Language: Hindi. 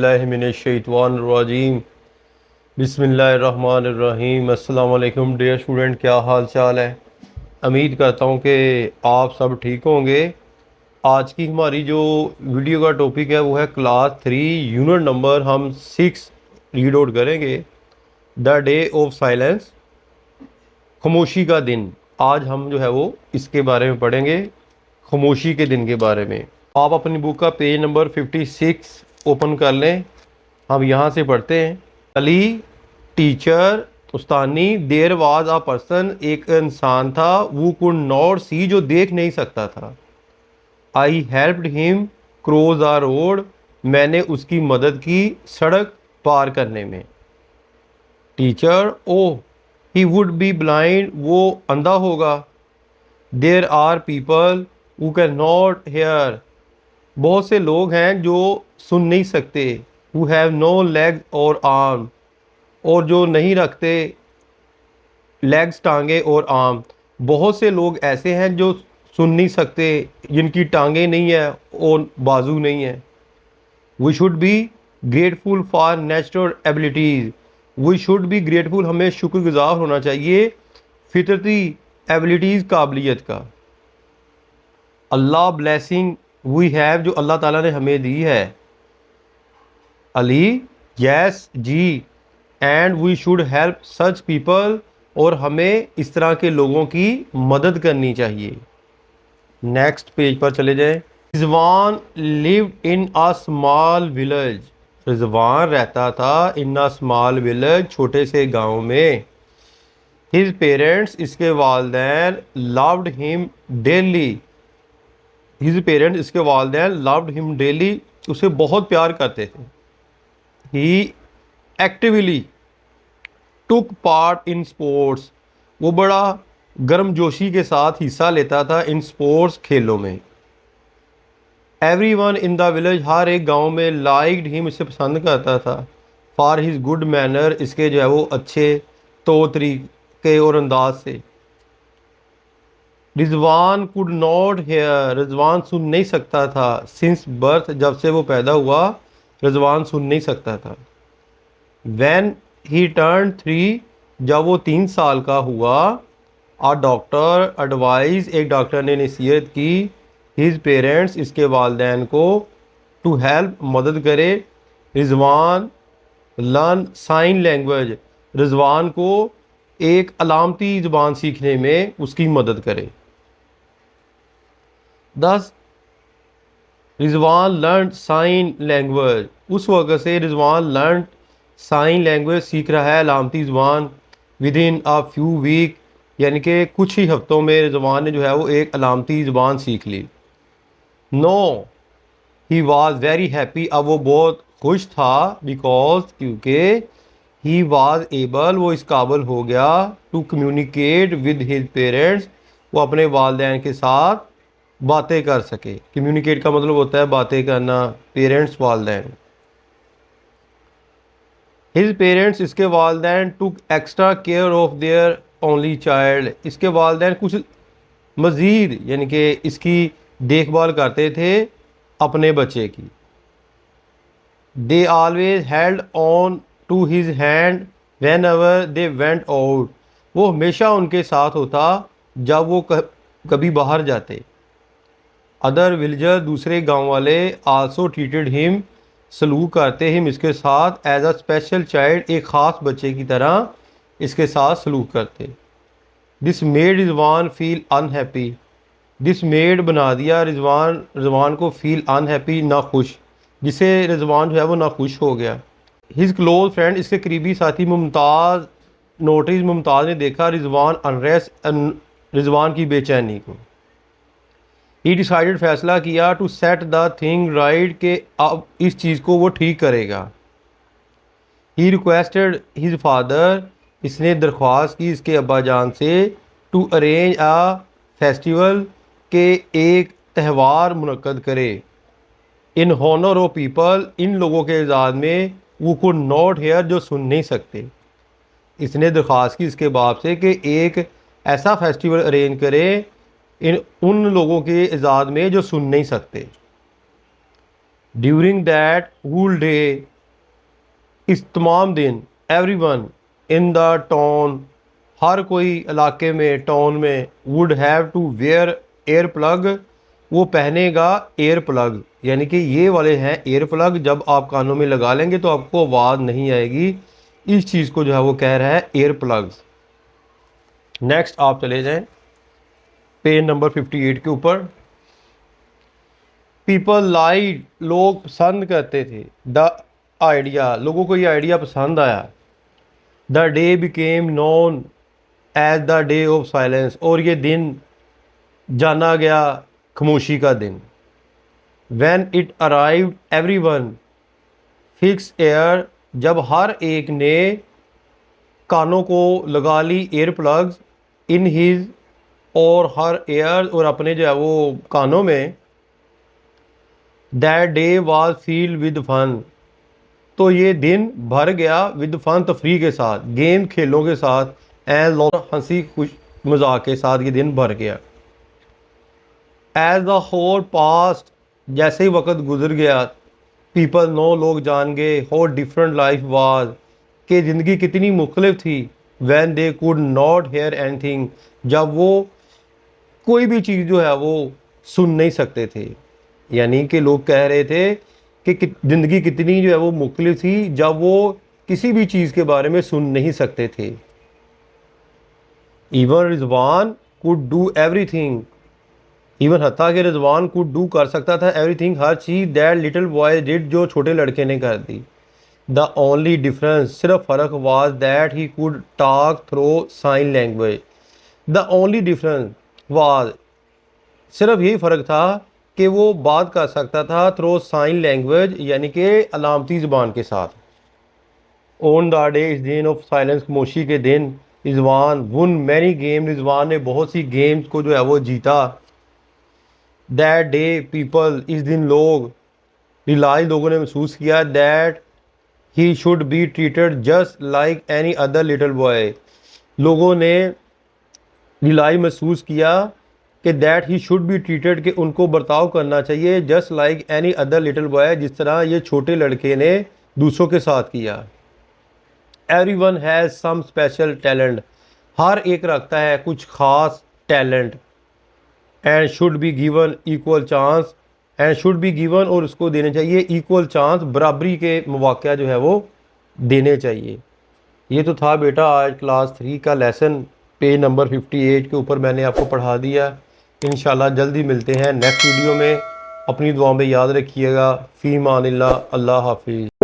बिस्मिल्लाहिमिनश्शैतानिर्रजीम बिस्मिल्लाहिर्रहमानिर्रहीम। अस्सलाम वालेकुम डियर स्टूडेंट, क्या हाल चाल है। उम्मीद करता हूँ कि आप सब ठीक होंगे। आज की हमारी जो वीडियो का टॉपिक है वो है क्लास 3 यूनिट नंबर हम 6 रीड आउट करेंगे। द डे ऑफ साइलेंस, खामोशी का दिन। आज हम जो है वो इसके बारे में पढ़ेंगे, खामोशी के दिन के बारे में। आप अपनी बुक का पेज नंबर 56 ओपन कर लें। हम यहाँ से पढ़ते हैं। अली टीचर उस्तानी, देयर वाज अ पर्सन, एक इंसान था, वो कुड नॉट सी, जो देख नहीं सकता था। I helped him cross the road, मैंने उसकी मदद की सड़क पार करने में। Teacher, oh he would be blind, वो अंधा होगा। There are people who can not hear, बहुत से लोग हैं जो सुन नहीं सकते। हु हैव नो लेग्स और आर्म, और जो नहीं रखते लेग्स, टांगे और आर्म। बहुत से लोग ऐसे हैं जो सुन नहीं सकते, जिनकी टांगे नहीं है और बाजू नहीं है। We should be grateful for natural abilities, we should be grateful, हमें शुक्रगुजार होना चाहिए फितरती एबिलिटीज़, काबिलियत का। अल्लाह ब्लेसिंग वी हैव, जो अल्लाह ताला ने हमें दी है। Ali, yes ji, and we should help such people, और हमें इस तरह के लोगों की मदद करनी चाहिए। नेक्स्ट पेज पर चले जाएं। Rizwan lived in a small village, Rizwan रहता था इन अ स्मॉल विलेज, छोटे से गांव में। हिज पेरेंट्स, इसके वालदैन, loved him dearly, his parents, इसके वालदैन, लव्ड हिम डेली, उसे बहुत प्यार करते थे। He actively took part in sports, वो बड़ा गर्मजोशी के साथ हिस्सा लेता था इन स्पोर्ट्स, खेलों में। Every one in the village, हर एक गांव में, लाइक्ड हिम, इसे पसंद करता था। फॉर हिज गुड मैनर, इसके जो है वो अच्छे तौर तरीके और अंदाज से। Rizwan could not hear, Rizwan सुन नहीं सकता था। सिंस बर्थ, जब से वो पैदा हुआ रिजवान सुन नहीं सकता था। When he turned 3, जब वो 3 साल का हुआ, आ डॉक्टर एडवाइस, एक डॉक्टर ने नसीहत की, हिज पेरेंट्स, इसके वालदैन को, टू हेल्प, मदद करे, Rizwan learn sign language, Rizwan को एक अलामती ज़बान सीखने में उसकी मदद करे। 10 रिजवान लर्न साइन लैंग्वेज, उस वक्त से रिजवान लर्न साइन लैंग्वेज सीख रहा है, अलामती ज़बान। Within a few week, यानी कि कुछ ही हफ्तों में रिजवान ने जो है वो एक अलामती ज़बान सीख ली। Now he was very happy, अब वो बहुत खुश था, बिकॉज, क्योंकि, ही वॉज एबल, वो इस काबिल हो गया, to communicate with his parents, वो अपने वालदैन के साथ बातें कर सके। कम्युनिकेट का मतलब होता है बातें करना, पेरेंट्स वालदैन। हिज पेरेंट्स, इसके वालदैन, took extra care of their only child, इसके वालदैन कुछ मज़ीद यानी कि इसकी देखभाल करते थे अपने बच्चे की। They always held on to his hand whenever they went out, वो हमेशा उनके साथ होता जब वो कभी बाहर जाते। अदर विलेजर, दूसरे गांव वाले, आल्सो ट्रीटेड हिम, सलूक करते हिम, इसके साथ, एज अ स्पेशल चाइल्ड, एक ख़ास बच्चे की तरह इसके साथ सलूक करते। This made Rizwan feel unhappy, this made बना दिया रिजवान को फील अनहैप्पी, ना खुश, जिसे रिजवान जो है वो ना खुश हो गया। हिज क्लोज फ्रेंड, इसके करीबी साथी मुमताज़, नोटिस, मुमताज़ ने देखा रिजवान अनरेस्ट, रिजवान की बेचैनी को। ही डिसाइडेड, फैसला किया, to set the thing right, के अब इस चीज़ को वो ठीक करेगा। ही रिक्वेस्टेड हिज फादर, इसने दरख्वास्त की इसके अब्बा जान से, टू अरेंज अ फेस्टिवल, के एक त्यौहार मुनक्कद करे, इन हॉनर ऑफ पीपल, इन लोगों के एजाज़ में, वो कुड नॉट हेयर, जो सुन नहीं सकते। इसने दरख्वास्त की इसके बाप से कि एक ऐसा फेस्टिवल अरेंज करे उन लोगों के एजाज़ में जो सुन नहीं सकते। ड्यूरिंग दैट होल डे, इस तमाम दिन, एवरीवन इन द टाउन, हर कोई इलाके में, टाउन में, would have to wear air plug, वो पहनेगा एयर प्लग, यानी कि ये वाले हैं एयर प्लग, जब आप कानों में लगा लेंगे तो आपको आवाज़ नहीं आएगी। इस चीज़ को जो है वो कह रहा है एयर प्लग्स। नेक्स्ट आप चले जाएं पेज नंबर 58 के ऊपर। पीपल लाइक, लोग पसंद करते थे, द आइडिया, लोगों को ये आइडिया पसंद आया। The day became known as the day of silence, और ये दिन जाना गया खामोशी का दिन। When it arrived everyone fix air, जब हर एक ने कानों को लगा ली एयर प्लग्स, इन हिज, और हर एयर, और अपने जो है वो कानों में। That day was filled with fun, तो ये दिन भर गया विद फन, तफरीह के साथ, गेम खेलों के साथ, एंड हंसी खुश मजाक के साथ ये दिन भर गया। एज द होल पास्ट, जैसे ही वक्त गुजर गया, पीपल नो, लोग जान गए, हाउ डिफरेंट लाइफ वाज, कि ज़िंदगी कितनी मुख्तलिफ थी। When they could not hear anything, जब वो कोई भी चीज़ जो है वो सुन नहीं सकते थे, यानी कि लोग कह रहे थे कि ज़िंदगी कितनी जो है वो मुख्तलिफ थी जब वो किसी भी चीज़ के बारे में सुन नहीं सकते थे। Even Rizwan could do everything, even हत्ता कि रिजवान कुड डू, कर सकता था, everything, her cheese, that little boy did, जो छोटे लड़के ने कर दी। द ओनली डिफरेंस, सिर्फ फ़र्क, was that he could talk through sign language. The only difference was, सिर्फ यही फ़र्क था कि वो बात कर सकता था थ्रू साइन लैंग्वेज, यानी कि अलामती ज़बान के साथ। ऑन द डे, इस दिन ऑफ साइलेंस, खामोशी के दिन, Rizwan one many game, Rizwan ने बहुत सी गेम्स को जो है वो जीता। दैट डे पीपल, इस दिन लोग, रियलाइज, लोगों ने महसूस किया, that he should be treated just like any other little boy, लोगों ने रियलाइज, महसूस किया कि that he should be treated, कि उनको बर्ताव करना चाहिए, just like any other little boy, जिस तरह ये छोटे लड़के ने दूसरों के साथ किया। Everyone has some special talent, हर एक रखता है कुछ ख़ास talent. And should be given equal chance, and should be given, और उसको देने चाहिए इक्वल चांस, बराबरी के मौक़े जो है वो देने चाहिए। ये तो था बेटा आज क्लास 3 का लेसन, पेज नंबर 58 के ऊपर मैंने आपको पढ़ा दिया। इंशाल्लाह जल्दी मिलते हैं नेक्स्ट वीडियो में। अपनी दुआ में याद रखिएगा। फ़ी मानिल्लाह, अल्लाह हाफिज़।